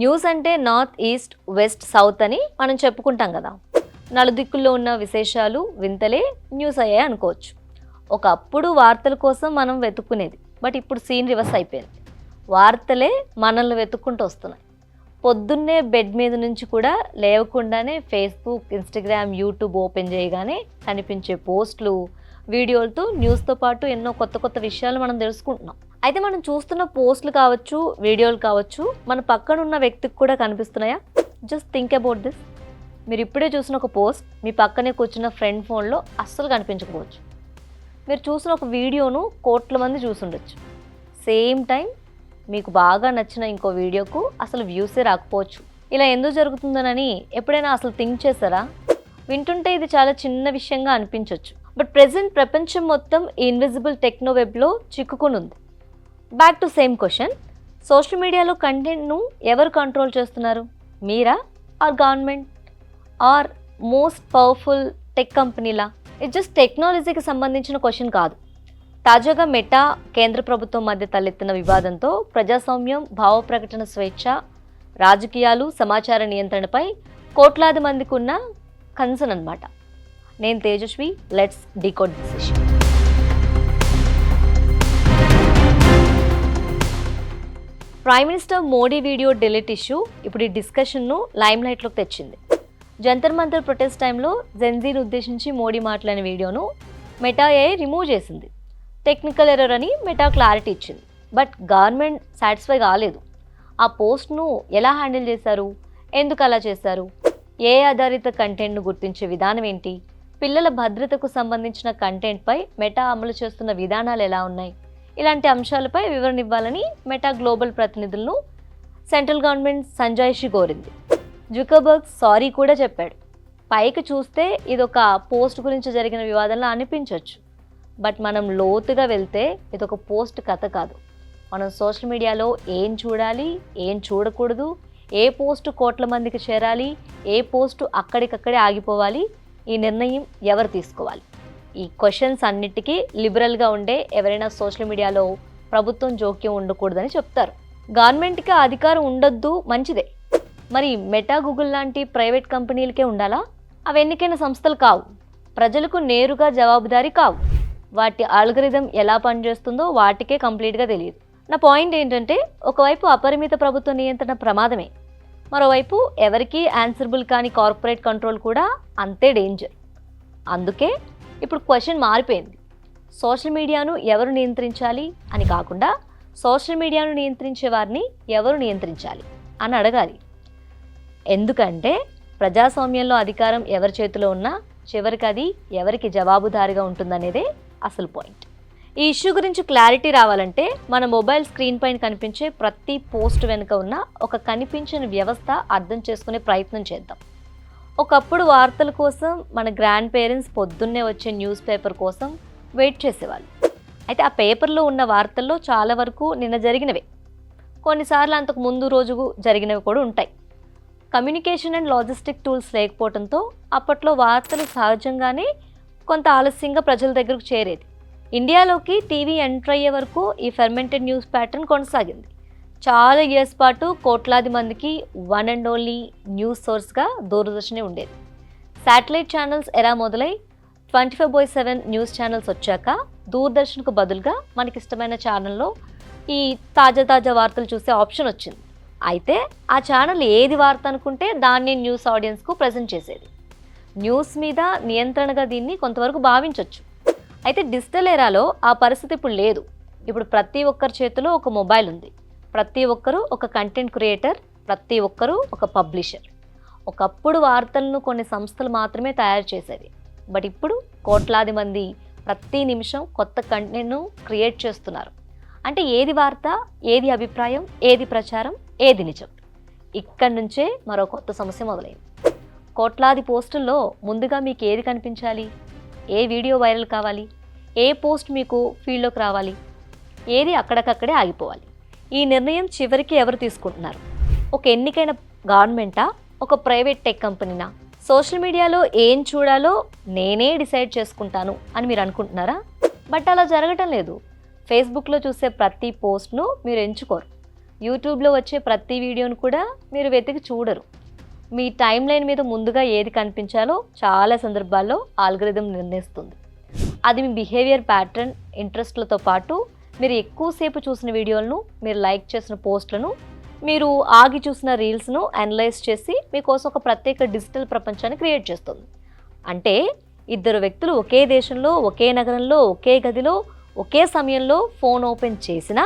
News అంటే north east west south అని మనం చెప్పుకుంటాం కదా. నలుదిక్కుల్లో ఉన్న విశేషాలు వింతలే న్యూస్ అయ్యాయి అనుకోవచ్చు. ఒకప్పుడు వార్తల కోసం మనం వెతుక్కునేది, బట్ ఇప్పుడు సీన్ రివర్స్ అయిపోయింది. వార్తలే మనల్ని వెతుక్కుంటూ వస్తున్నాయి. పొద్దున్నే బెడ్ మీద నుంచి కూడా లేవకుండానే ఫేస్బుక్, ఇన్స్టాగ్రామ్, యూట్యూబ్ ఓపెన్ చేయగానే కనిపించే పోస్టులు, వీడియోలతో న్యూస్తో పాటు ఎన్నో కొత్త కొత్త విషయాలు మనం తెలుసుకుంటున్నాం. అయితే మనం చూస్తున్న పోస్టులు కావచ్చు, వీడియోలు కావచ్చు, మన పక్కన ఉన్న వ్యక్తికి కూడా కనిపిస్తున్నాయా? Just think about this. మీరు ఇప్పుడే చూసిన ఒక పోస్ట్ మీ పక్కనే కూర్చున్న ఫ్రెండ్ ఫోన్లో అస్సలు కనిపించకపోవచ్చు. మీరు చూసిన ఒక వీడియోను కోట్ల మంది చూసుండొచ్చు. సేమ్ టైం మీకు బాగా నచ్చిన ఇంకో వీడియోకు అసలు వ్యూసే రాకపోవచ్చు. ఇలా ఎందుకు జరుగుతుందనని ఎప్పుడైనా అసలు థింక్ చేశారా? వింటుంటే ఇది చాలా చిన్న విషయంగా అనిపించవచ్చు, బట్ ప్రెజెంట్ ప్రపంచం మొత్తం ఈ ఇన్విజిబుల్ టెక్నో వెబ్లో చిక్కుకుని ఉంది. Back to same question, social మీడియాలో కంటెంట్ను ఎవరు కంట్రోల్ చేస్తున్నారు? మీరా, or government, or most powerful tech కంపెనీలా? ఇది జస్ట్ టెక్నాలజీకి సంబంధించిన క్వశ్చన్ కాదు. తాజాగా మెటా, కేంద్ర ప్రభుత్వం మధ్య తలెత్తిన వివాదంతో ప్రజాస్వామ్యం, భావ ప్రకటన స్వేచ్ఛ, రాజకీయాలు, సమాచార నియంత్రణపై కోట్లాది మందికి ఉన్న కన్సర్న్ అన్నమాట. నేను Tejaswi, let's decode this issue. Prime minister Modi video delete issue ఇప్పుడు ఈ డిస్కషన్ను లైమ్ లైట్లోకి తెచ్చింది. జంతర్ మంతర్ ప్రొటెస్ట్ టైంలో జెన్జీని ఉద్దేశించి మోడీ మాట్లాడిన వీడియోను మెటా ఏఐ రిమూవ్ చేసింది. టెక్నికల్ ఎర్రర్ అని మెటా క్లారిటీ ఇచ్చింది. బట్ గవర్నమెంట్ సాటిస్ఫై కాలేదు. ఆ పోస్ట్ను ఎలా హ్యాండిల్ చేశారు? ఎందుకు అలా చేశారు? ఏ ఆధారిత కంటెంట్ను గుర్తించే విధానం ఏంటి? పిల్లల భద్రతకు సంబంధించిన కంటెంట్పై మెటా అమలు చేస్తున్న విధానాలు ఎలా ఉన్నాయి? ఇలాంటి అంశాలపై వివరణ ఇవ్వాలని మెటా గ్లోబల్ ప్రతినిధులను సెంట్రల్ గవర్నమెంట్ సంజాయిషి కోరింది. జుకర్బర్గ్ సారీ కూడా చెప్పాడు. పైకి చూస్తే ఇదొక పోస్ట్ గురించి జరిగిన వివాదంలో అనిపించవచ్చు, బట్ మనం లోతుగా వెళ్తే ఇదొక పోస్ట్ కథ కాదు. మనం సోషల్ మీడియాలో ఏం చూడాలి, ఏం చూడకూడదు, ఏ పోస్టు కోట్ల మందికి చేరాలి, ఏ పోస్టు అక్కడికక్కడే ఆగిపోవాలి, ఈ నిర్ణయం ఎవరు తీసుకోవాలి? ఈ క్వశ్చన్స్ అన్నిటికీ లిబరల్గా ఉండే ఎవరైనా సోషల్ మీడియాలో ప్రభుత్వం జోక్యం ఉండకూడదని చెప్తారు. గవర్నమెంట్కి అధికారం ఉండొద్దు, మంచిదే. మరి మెటా, గూగుల్ లాంటి ప్రైవేట్ కంపెనీలకే ఉండాలా? అవి ఎన్నికైన సంస్థలు కావు, ప్రజలకు నేరుగా జవాబుదారీ కావు. వాటి ఆల్గరిథం ఎలా పనిచేస్తుందో వాటికే కంప్లీట్గా తెలియదు. నా పాయింట్ ఏంటంటే, ఒకవైపు అపరిమిత ప్రభుత్వ నియంత్రణ ప్రమాదమే, మరోవైపు ఎవరికీ ఆన్సరబుల్ కాని కార్పొరేట్ కంట్రోల్ కూడా అంతే డేంజర్. అందుకే ఇప్పుడు క్వశ్చన్ మారిపోయింది. సోషల్ మీడియాను ఎవరు నియంత్రించాలి అని కాకుండా, సోషల్ మీడియాను నియంత్రించే వారిని ఎవరు నియంత్రించాలి అని అడగాలి. ఎందుకంటే ప్రజాస్వామ్యంలో అధికారం ఎవరి చేతిలో ఉన్నా చివరికి అది ఎవరికి జవాబుదారీగా ఉంటుందనేదే అసలు పాయింట్. ఈ ఇష్యూ గురించి క్లారిటీ రావాలంటే మన మొబైల్ స్క్రీన్ పైన కనిపించే ప్రతి పోస్ట్ వెనుక ఉన్న ఒక కనిపించని వ్యవస్థ అర్థం చేసుకునే ప్రయత్నం చేద్దాం. ఒకప్పుడు వార్తల కోసం మన గ్రాండ్ పేరెంట్స్ పొద్దున్నే వచ్చే న్యూస్ పేపర్ కోసం వెయిట్ చేసేవాళ్ళు. అయితే ఆ పేపర్లో ఉన్న వార్తల్లో చాలా వరకు నిన్న జరిగినవే, కొన్నిసార్లు అంతకు ముందు రోజు జరిగినవి కూడా ఉంటాయి. కమ్యూనికేషన్ అండ్ లాజిస్టిక్ టూల్స్ లేకపోవడంతో అప్పట్లో వార్తలు సహజంగానే కొంత ఆలస్యంగా ప్రజల దగ్గరకు చేరేది. ఇండియాలోకి టీవీ ఎంటర్ అయ్యే వరకు ఈ ఫెర్మెంటెడ్ న్యూస్ ప్యాటర్న్ కొనసాగింది. చాలా ఇయర్స్ పాటు కోట్లాది మందికి వన్ అండ్ ఓన్లీ న్యూస్ సోర్స్గా దూరదర్శనే ఉండేది. శాటిలైట్ ఛానల్స్ ఎరా మొదలై 24/7 న్యూస్ ఛానల్స్ వచ్చాక దూరదర్శన్కు బదులుగా మనకిష్టమైన ఛానల్లో ఈ తాజా వార్తలు చూసే ఆప్షన్ వచ్చింది. అయితే ఆ ఛానల్ ఏది వార్త అనుకుంటే దాన్ని న్యూస్ ఆడియన్స్కు ప్రజెంట్ చేసేది. న్యూస్ మీద నియంత్రణగా దీన్ని కొంతవరకు భావించవచ్చు. అయితే డిజిటల్ ఎరాలో ఆ పరిస్థితి ఇప్పుడు లేదు. ఇప్పుడు ప్రతి ఒక్కరి చేతిలో ఒక మొబైల్ ఉంది, ప్రతి ఒక్కరూ ఒక కంటెంట్ క్రియేటర్, ప్రతి ఒక్కరూ ఒక పబ్లిషర్. ఒకప్పుడు వార్తలను కొన్ని సంస్థలు మాత్రమే తయారు చేసేవి, బట్ ఇప్పుడు కోట్లాది మంది ప్రతి నిమిషం కొత్త కంటెంట్ను క్రియేట్ చేస్తున్నారు. అంటే ఏది వార్త, ఏది అభిప్రాయం, ఏది ప్రచారం, ఏది నిజం? ఇక్కడి నుంచే మరో కొత్త సమస్య మొదలైంది. కోట్లాది పోస్టుల్లో ముందుగా మీకు ఏది కనిపించాలి? ఏ వీడియో వైరల్ కావాలి? ఏ పోస్ట్ మీకు ఫీల్డ్లోకి రావాలి? ఏది అక్కడికక్కడే ఆగిపోవాలి? ఈ నిర్ణయం చివరికి ఎవరు తీసుకుంటున్నారు? ఒక ఎన్నికైన గవర్నమెంటా, ఒక ప్రైవేట్ టెక్ కంపెనీనా? సోషల్ మీడియాలో ఏం చూడాలో నేనే డిసైడ్ చేసుకుంటాను అని మీరు అనుకుంటున్నారా? బట్ అలా జరగటం లేదు. ఫేస్బుక్లో చూసే ప్రతి పోస్ట్ను మీరు ఎంచుకోరు. యూట్యూబ్లో వచ్చే ప్రతి వీడియోను కూడా మీరు వెతికి చూడరు. మీ టైం లైన్ మీద ముందుగా ఏది కనిపించాలో చాలా సందర్భాల్లో ఆల్గరిథం నిర్ణయిస్తుంది. అది మీ బిహేవియర్ ప్యాటర్న్, ఇంట్రెస్ట్లతో పాటు మీరు ఎక్కువసేపు చూసిన వీడియోలను, మీరు లైక్ చేసిన పోస్టులను, మీరు ఆగి చూసిన రీల్స్ను అనలైజ్ చేసి మీకోసం ఒక ప్రత్యేక డిజిటల్ ప్రపంచాన్ని క్రియేట్ చేస్తుంది. అంటే ఇద్దరు వ్యక్తులు ఒకే దేశంలో, ఒకే నగరంలో, ఒకే గదిలో, ఒకే సమయంలో ఫోన్ ఓపెన్ చేసినా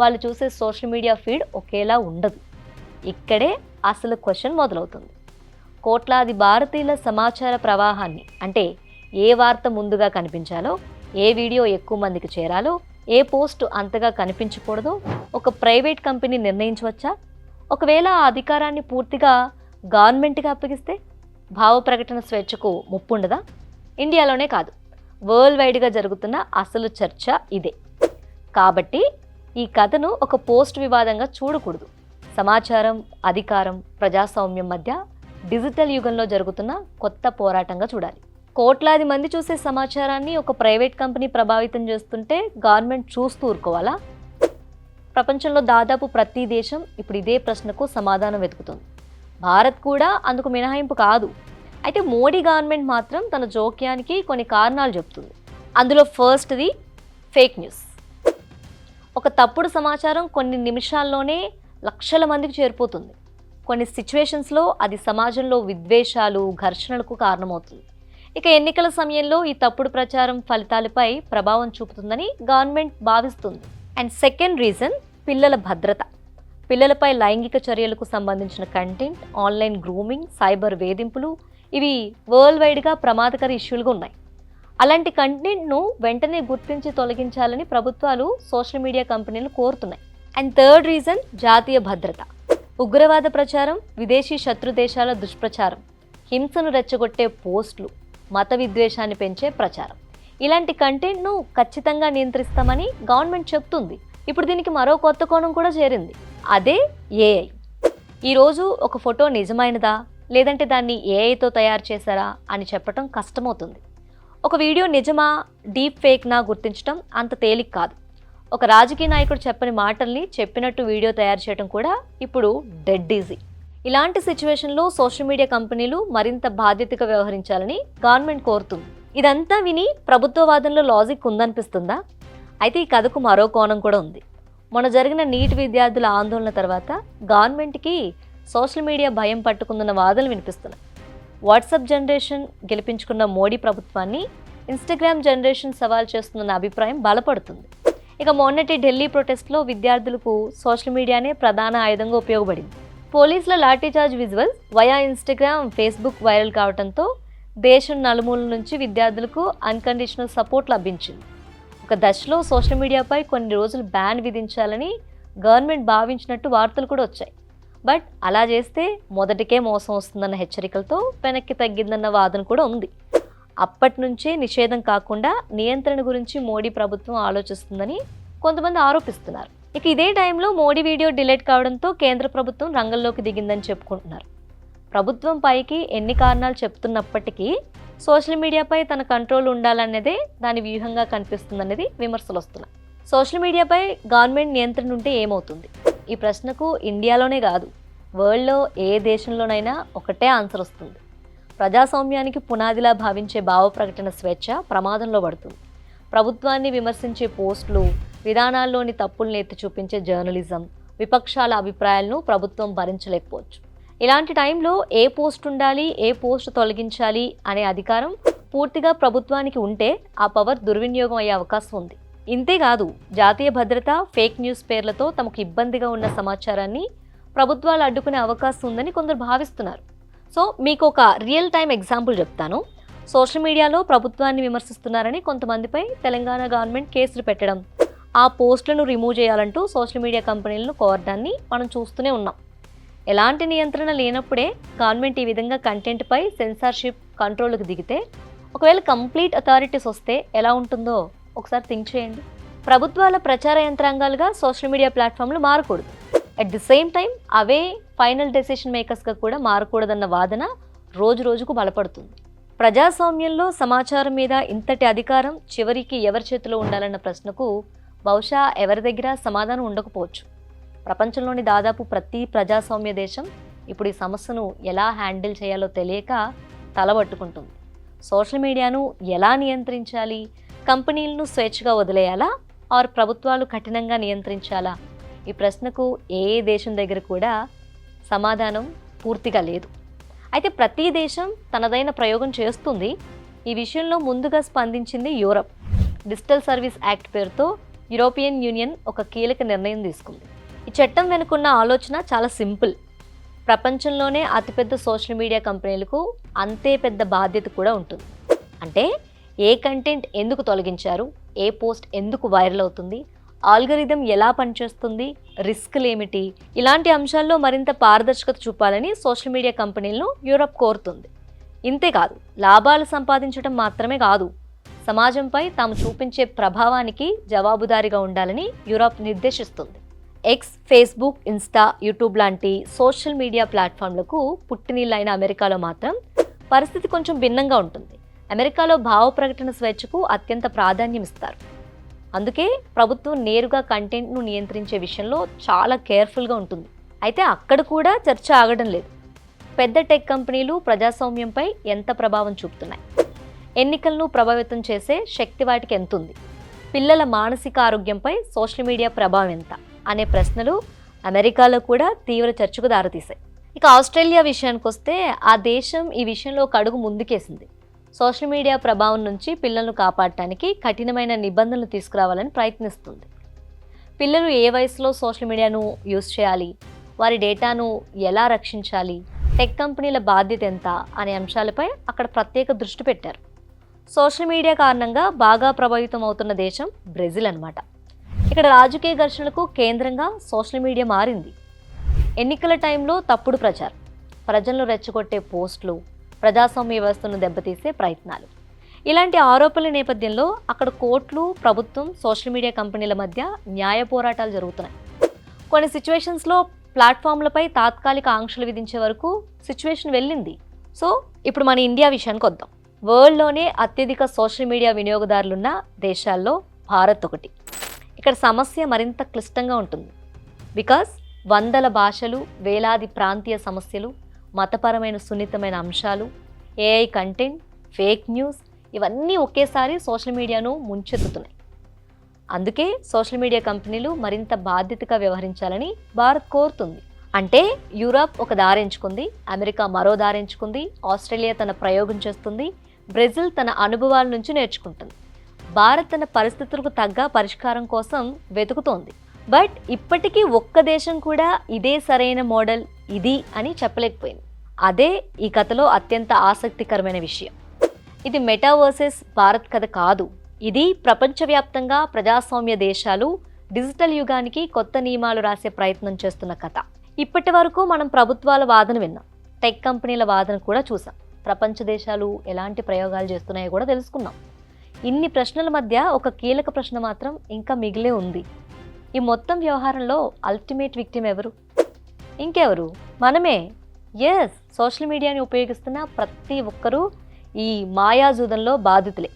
వాళ్ళు చూసే సోషల్ మీడియా ఫీడ్ ఒకేలా ఉండదు. ఇక్కడే అసలు క్వశ్చన్ మొదలవుతుంది. కోట్లాది భారతీయుల సమాచార ప్రవాహాన్ని, అంటే ఏ వార్త ముందుగా కనిపించాలో, ఏ వీడియో ఎక్కువ మందికి చేరాలో, ఏ పోస్ట్ అంతగా కనిపించకూడదో ఒక ప్రైవేట్ కంపెనీ నిర్ణయించవచ్చా? ఒకవేళ ఆ అధికారాన్ని పూర్తిగా గవర్నమెంట్కి అప్పగిస్తే భావ ప్రకటన స్వేచ్ఛకు ముప్పు ఉండదా? ఇండియాలోనే కాదు, వరల్డ్ వైడ్గా జరుగుతున్న అసలు చర్చ ఇదే. కాబట్టి ఈ కథను ఒక పోస్ట్ వివాదంగా చూడకూడదు. సమాచారం, అధికారం, ప్రజాస్వామ్యం మధ్య డిజిటల్ యుగంలో జరుగుతున్న కొత్త పోరాటంగా చూడాలి. కోట్లాది మంది చూసే సమాచారాన్ని ఒక ప్రైవేట్ కంపెనీ ప్రభావితం చేస్తుంటే గవర్నమెంట్ చూస్తూ ఊరుకోవాలా? ప్రపంచంలో దాదాపు ప్రతి దేశం ఇప్పుడు ఇదే ప్రశ్నకు సమాధానం వెతుకుతుంది. భారత్ కూడా అందుకు మినహాయింపు కాదు. అయితే మోడీ గవర్నమెంట్ మాత్రం తన జోక్యానికి కొన్ని కారణాలు చెప్తుంది. అందులో ఫస్ట్ది ఫేక్ న్యూస్. ఒక తప్పుడు సమాచారం కొన్ని నిమిషాల్లోనే లక్షల మందికి చేరిపోతుంది. కొన్ని సిచ్యువేషన్స్లో అది సమాజంలో విద్వేషాలు, ఘర్షణలకు కారణమవుతుంది. ఇక ఎన్నికల సమయంలో ఈ తప్పుడు ప్రచారం ఫలితాలపై ప్రభావం చూపుతుందని గవర్నమెంట్ భావిస్తుంది. అండ్ సెకండ్ రీజన్ పిల్లల భద్రత. పిల్లలపై లైంగిక చర్యలకు సంబంధించిన కంటెంట్, ఆన్లైన్ గ్రూమింగ్, సైబర్ వేధింపులు ఇవి వరల్డ్ వైడ్గా ప్రమాదకర ఇష్యూలుగా ఉన్నాయి. అలాంటి కంటెంట్ను వెంటనే గుర్తించి తొలగించాలని ప్రభుత్వాలు, సోషల్ మీడియా కంపెనీలు కోరుతున్నాయి. అండ్ థర్డ్ రీజన్ జాతీయ భద్రత. ఉగ్రవాద ప్రచారం, విదేశీ శత్రు దేశాల దుష్ప్రచారం, హింసను రెచ్చగొట్టే పోస్టులు, మత విద్వేషాన్ని పెంచే ప్రచారం, ఇలాంటి కంటెంట్ను ఖచ్చితంగా నియంత్రిస్తామని గవర్నమెంట్ చెప్తుంది. ఇప్పుడు దీనికి మరో కొత్త కోణం కూడా చేరింది, అదే ఏఐ. ఈరోజు ఒక ఫోటో నిజమైనదా లేదంటే దాన్ని ఏఐతో తయారు చేశారా అని చెప్పడం కష్టమవుతుంది. ఒక వీడియో నిజమా, డీప్ ఫేక్నా గుర్తించడం అంత తేలిక కాదు. ఒక రాజకీయ నాయకుడు చెప్పని మాటల్ని చెప్పినట్టు వీడియో తయారు చేయడం కూడా ఇప్పుడు డెడ్ ఈజీ. ఇలాంటి సిచ్యువేషన్లో సోషల్ మీడియా కంపెనీలు మరింత బాధ్యతగా వ్యవహరించాలని గవర్నమెంట్ కోరుతుంది. ఇదంతా విని ప్రభుత్వ వాదనలో లాజిక్ ఉందనిపిస్తుందా? అయితే ఈ కథకు మరో కోణం కూడా ఉంది. మొన్న జరిగిన నీట్ విద్యార్థుల ఆందోళన తర్వాత గవర్నమెంట్కి సోషల్ మీడియా భయం పట్టుకుందన్న వాదనలు వినిపిస్తున్నాయి. వాట్సాప్ జనరేషన్ గెలిపించుకున్న మోడీ ప్రభుత్వాన్ని ఇన్స్టాగ్రామ్ జనరేషన్ సవాల్ చేస్తుందన్న అభిప్రాయం బలపడుతుంది. ఇక మొన్నటి ఢిల్లీ ప్రొటెస్ట్లో విద్యార్థులకు సోషల్ మీడియానే ప్రధాన ఆయుధంగా ఉపయోగపడింది. పోలీసుల lathi charge visuals via Instagram, Facebook viral కావడంతో దేశం నలుమూల నుంచి విద్యార్థులకు అన్కండిషనల్ సపోర్ట్ లభించింది. ఒక దశలో సోషల్ మీడియాపై కొన్ని రోజులు బ్యాన్ విధించాలని గవర్నమెంట్ భావించినట్టు వార్తలు కూడా వచ్చాయి. బట్ అలా చేస్తే మొదటికే మోసం వస్తుందన్న హెచ్చరికలతో వెనక్కి తగ్గిందన్న వాదన కూడా ఉంది. అప్పటి నుంచే నిషేధం కాకుండా నియంత్రణ గురించి మోడీ ప్రభుత్వం ఆలోచిస్తుందని కొంతమంది ఆరోపిస్తున్నారు. ఇక ఇదే టైంలో మోడీ వీడియో డిలీట్ కావడంతో కేంద్ర ప్రభుత్వం రంగంలోకి దిగిందని చెప్పుకుంటున్నారు. ప్రభుత్వం పైకి ఎన్ని కారణాలు చెప్తున్నప్పటికీ సోషల్ మీడియాపై తన కంట్రోల్ ఉండాలన్నదే దాని వ్యూహంగా కనిపిస్తుందనేది విమర్శలు వస్తున్నాయి. సోషల్ మీడియాపై గవర్నమెంట్ నియంత్రణ ఉంటే ఏమవుతుంది? ఈ ప్రశ్నకు ఇండియాలోనే కాదు, వరల్డ్లో ఏ దేశంలోనైనా ఒకటే ఆన్సర్ వస్తుంది. ప్రజాస్వామ్యానికి పునాదిలా భావించే భావ ప్రకటన స్వేచ్ఛ ప్రమాదంలో పడుతుంది. ప్రభుత్వాన్ని విమర్శించే పోస్టులు, విధానాల్లోని తప్పుల్ని ఎత్తి చూపించే జర్నలిజం, విపక్షాల అభిప్రాయాలను ప్రభుత్వం భరించలేకపోవచ్చు. ఇలాంటి టైంలో ఏ పోస్ట్ ఉండాలి, ఏ పోస్ట్ తొలగించాలి అనే అధికారం పూర్తిగా ప్రభుత్వానికి ఉంటే ఆ పవర్ దుర్వినియోగం అయ్యే అవకాశం ఉంది. ఇంతేకాదు, జాతీయ భద్రత, ఫేక్ న్యూస్ పేర్లతో తమకు ఇబ్బందిగా ఉన్న సమాచారాన్ని ప్రభుత్వాలు అడ్డుకునే అవకాశం ఉందని కొందరు భావిస్తున్నారు. సో మీకు ఒక రియల్ టైం ఎగ్జాంపుల్ చెప్తాను. సోషల్ మీడియాలో ప్రభుత్వాన్ని విమర్శిస్తున్నారని కొంతమందిపై తెలంగాణ గవర్నమెంట్ కేసులు పెట్టడం, ఆ పోస్టులను రిమూవ్ చేయాలంటూ సోషల్ మీడియా కంపెనీలను కోరడాన్ని మనం చూస్తూనే ఉన్నాం. ఎలాంటి నియంత్రణ లేనప్పుడే గవర్నమెంట్ ఈ విధంగా కంటెంట్పై సెన్సార్షిప్, కంట్రోల్కి దిగితే, ఒకవేళ కంప్లీట్ అథారిటీస్ వస్తే ఎలా ఉంటుందో ఒకసారి థింక్ చేయండి. ప్రభుత్వాల ప్రచార యంత్రాంగాలుగా సోషల్ మీడియా ప్లాట్ఫామ్లు మారకూడదు. అట్ ది సేమ్ టైం అవే ఫైనల్ డెసిషన్ మేకర్స్గా కూడా మారకూడదన్న వాదన రోజు రోజుకు బలపడుతుంది. ప్రజాస్వామ్యంలో సమాచారం మీద ఇంతటి అధికారం చివరికి ఎవరి చేతిలో ఉండాలన్న ప్రశ్నకు బహుశా ఎవరి దగ్గర సమాధానం ఉండకపోవచ్చు. ప్రపంచంలోని దాదాపు ప్రతి ప్రజాస్వామ్య దేశం ఇప్పుడు ఈ సమస్యను ఎలా హ్యాండిల్ చేయాలో తెలియక తలబట్టుకుంటుంది. సోషల్ మీడియాను ఎలా నియంత్రించాలి? కంపెనీలను స్వేచ్ఛగా వదిలేయాలా ఆర్ ప్రభుత్వాలు కఠినంగా నియంత్రించాలా? ఈ ప్రశ్నకు ఏ దేశం దగ్గర కూడా సమాధానం పూర్తిగా లేదు. అయితే ప్రతి దేశం తనదైన ప్రయోగం చేస్తుంది. ఈ విషయంలో ముందుగా స్పందించింది యూరప్. డిజిటల్ సర్వీస్ యాక్ట్ పేరుతో యూరోపియన్ యూనియన్ ఒక కీలక నిర్ణయం తీసుకుంది. ఈ చట్టం వెనుకున్న ఆలోచన చాలా సింపుల్. ప్రపంచంలోనే అతిపెద్ద సోషల్ మీడియా కంపెనీలకు అంతే పెద్ద బాధ్యత కూడా ఉంటుంది. అంటే ఏ కంటెంట్ ఎందుకు తొలగించారు, ఏ పోస్ట్ ఎందుకు వైరల్ అవుతుంది, ఆల్గరిథం ఎలా పనిచేస్తుంది, రిస్క్లు ఏమిటి, ఇలాంటి అంశాల్లో మరింత పారదర్శకత చూపాలని సోషల్ మీడియా కంపెనీలను యూరప్ కోరుతుంది. ఇంతేకాదు, లాభాలు సంపాదించడం మాత్రమే కాదు, సమాజంపై తాము చూపించే ప్రభావానికి జవాబుదారీగా ఉండాలని యూరప్ నిర్దేశిస్తుంది. ఎక్స్, ఫేస్బుక్, ఇన్స్టా, యూట్యూబ్ లాంటి సోషల్ మీడియా ప్లాట్ఫామ్లకు పుట్టినీళ్ళైన అమెరికాలో మాత్రం పరిస్థితి కొంచెం భిన్నంగా ఉంటుంది. అమెరికాలో భావ ప్రకటన స్వేచ్ఛకు అత్యంత ప్రాధాన్యం ఇస్తారు. అందుకే ప్రభుత్వం నేరుగా కంటెంట్ను నియంత్రించే విషయంలో చాలా కేర్ఫుల్గా ఉంటుంది. అయితే అక్కడ కూడా చర్చ ఆగడం లేదు. పెద్ద టెక్ కంపెనీలు ప్రజాస్వామ్యంపై ఎంత ప్రభావం చూపుతున్నాయి, ఎన్నికలను ప్రభావితం చేసే శక్తి వాటికి ఎంత ఉంది, పిల్లల మానసిక ఆరోగ్యంపై సోషల్ మీడియా ప్రభావం ఎంత అనే ప్రశ్నలు అమెరికాలో కూడా తీవ్ర చర్చకు దారితీశాయి. ఇక ఆస్ట్రేలియా విషయానికి వస్తే ఆ దేశం ఈ విషయంలో ఒక అడుగు ముందుకేసింది. సోషల్ మీడియా ప్రభావం నుంచి పిల్లలను కాపాడటానికి కఠినమైన నిబంధనలు తీసుకురావాలని ప్రయత్నిస్తుంది. పిల్లలు ఏ వయసులో సోషల్ మీడియాను యూజ్ చేయాలి, వారి డేటాను ఎలా రక్షించాలి, టెక్ కంపెనీల బాధ్యత ఎంత అనే అంశాలపై అక్కడ ప్రత్యేక దృష్టి పెట్టారు. సోషల్ మీడియా కారణంగా బాగా ప్రభావితం అవుతున్న దేశం బ్రెజిల్ అన్నమాట. ఇక్కడ రాజకీయ ఘర్షణలకు కేంద్రంగా సోషల్ మీడియా మారింది. ఎన్నికల టైంలో తప్పుడు ప్రచారం, ప్రజలను రెచ్చగొట్టే పోస్టులు, ప్రజాస్వామ్య వ్యవస్థను దెబ్బతీసే ప్రయత్నాలు, ఇలాంటి ఆరోపణల నేపథ్యంలో అక్కడ కోర్టులు, ప్రభుత్వం, సోషల్ మీడియా కంపెనీల మధ్య న్యాయ పోరాటాలు జరుగుతున్నాయి. కొన్ని సిచ్యువేషన్స్లో ప్లాట్ఫామ్లపై తాత్కాలిక ఆంక్షలు విధించే వరకు సిచ్యువేషన్ వెళ్ళింది. సో ఇప్పుడు మన ఇండియా విషయానికి వద్దాం. వరల్డ్లోనే అత్యధిక సోషల్ మీడియా వినియోగదారులున్న దేశాల్లో భారత్ ఒకటి. ఇక్కడ సమస్య మరింత క్లిష్టంగా ఉంటుంది. బికాస్ వందల భాషలు, వేలాది ప్రాంతీయ సమస్యలు, మతపరమైన సున్నితమైన అంశాలు, ఏఐ కంటెంట్, ఫేక్ న్యూస్ ఇవన్నీ ఒకేసారి సోషల్ మీడియాను ముంచెత్తుతున్నాయి. అందుకే సోషల్ మీడియా కంపెనీలు మరింత బాధ్యతగా వ్యవహరించాలని భారత్ కోరుతుంది. అంటే యూరప్ ఒక దారి ఎంచుకుంది, అమెరికా మరో దారి ఎంచుకుంది, ఆస్ట్రేలియా తన ప్రయోగం చేస్తుంది, బ్రెజిల్ తన అనుభవాల నుంచి నేర్చుకుంటుంది. భారత్ తన పరిస్థితులకు తగ్గ పరిష్కారం కోసం వెతుకుతోంది. బట్ ఇప్పటికీ ఒక్క దేశం కూడా ఇదే సరైన మోడల్ ఇది అని చెప్పలేకపోయింది. అదే ఈ కథలో అత్యంత ఆసక్తికరమైన విషయం. ఇది మెటా వర్సెస్ భారత్ కథ కాదు. ఇది ప్రపంచవ్యాప్తంగా ప్రజాస్వామ్య దేశాలు డిజిటల్ యుగానికి కొత్త నియమాలు రాసే ప్రయత్నం చేస్తున్న కథ. ఇప్పటి వరకు మనం ప్రభుత్వాల వాదన విన్నాం, టెక్ కంపెనీల వాదన కూడా చూసాం, ప్రపంచ దేశాలు ఎలాంటి ప్రయోగాలు చేస్తున్నాయో కూడా తెలుసుకున్నాం. ఇన్ని ప్రశ్నల మధ్య ఒక కీలక ప్రశ్న మాత్రం ఇంకా మిగిలే ఉంది. ఈ మొత్తం వ్యవహారంలో అల్టిమేట్ విక్టిమ్ ఎవరు? ఇంకెవరు? మనమే. ఎస్, సోషల్ మీడియాని ఉపయోగిస్తున్న ప్రతి ఒక్కరూ ఈ మాయాజూదంలో బాధితులే.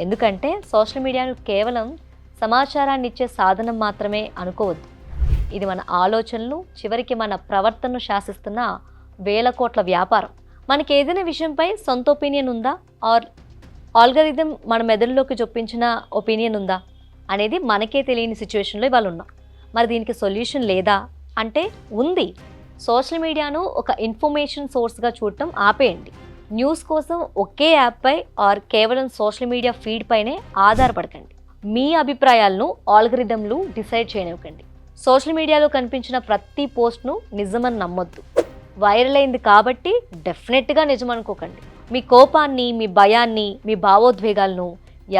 ఎందుకంటే సోషల్ మీడియాను కేవలం సమాచారాన్ని ఇచ్చే సాధనం మాత్రమే అనుకోవద్దు. ఇది మన ఆలోచనలు, చివరికి మన ప్రవర్తనను శాసిస్తున్న వేల కోట్ల వ్యాపారం. మనకి ఏదైనా విషయంపై సొంత ఒపీనియన్ ఉందా ఆర్ ఆల్గరిథం మన మెదడులోకి చొప్పించిన ఒపీనియన్ ఉందా అనేది మనకే తెలియని సిచ్యువేషన్లో ఇవాళ ఉన్నాం. మరి దీనికి సొల్యూషన్ లేదా అంటే ఉంది. సోషల్ మీడియాను ఒక ఇన్ఫర్మేషన్ సోర్స్గా చూడటం ఆపేయండి. న్యూస్ కోసం ఒకే యాప్పై ఆర్ కేవలం సోషల్ మీడియా ఫీడ్ పైనే ఆధారపడకండి. మీ అభిప్రాయాలను ఆల్గరిథంలు డిసైడ్ చేయనివ్వకండి. సోషల్ మీడియాలో కనిపించిన ప్రతి పోస్ట్ను నిజమని నమ్మొద్దు. వైరల్ అయింది కాబట్టి డెఫినెట్గా నిజం అనుకోకండి. మీ కోపాన్ని, మీ భయాన్ని, మీ భావోద్వేగాలను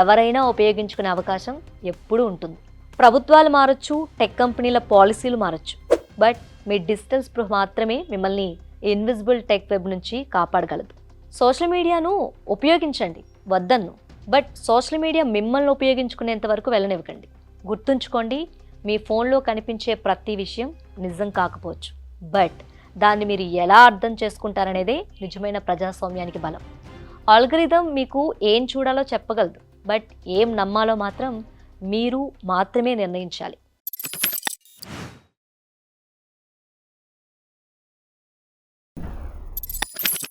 ఎవరైనా ఉపయోగించుకునే అవకాశం ఎప్పుడూ ఉంటుంది. ప్రభుత్వాలు మారచ్చు, టెక్ కంపెనీల పాలసీలు మారచ్చు, బట్ మీ డిజిటల్ స్పృహ మాత్రమే మిమ్మల్ని ఇన్విజిబుల్ టెక్ వెబ్ నుంచి కాపాడగలదు. సోషల్ మీడియాను ఉపయోగించండి, వద్దన్ను, బట్ సోషల్ మీడియా మిమ్మల్ని ఉపయోగించుకునేంత వరకు వెళ్ళనివ్వకండి. గుర్తుంచుకోండి, మీ ఫోన్లో కనిపించే ప్రతి విషయం నిజం కాకపోవచ్చు, బట్ దాన్ని మీరు ఎలా అర్థం చేసుకుంటారనేదే నిజమైన ప్రజాస్వామ్యానికి బలం. ఆల్గరిథం మీకు ఏం చూడాలో చెప్పగలదు, బట్ ఏం నమ్మాలో మాత్రం మీరు మాత్రమే నిర్ణయించాలి.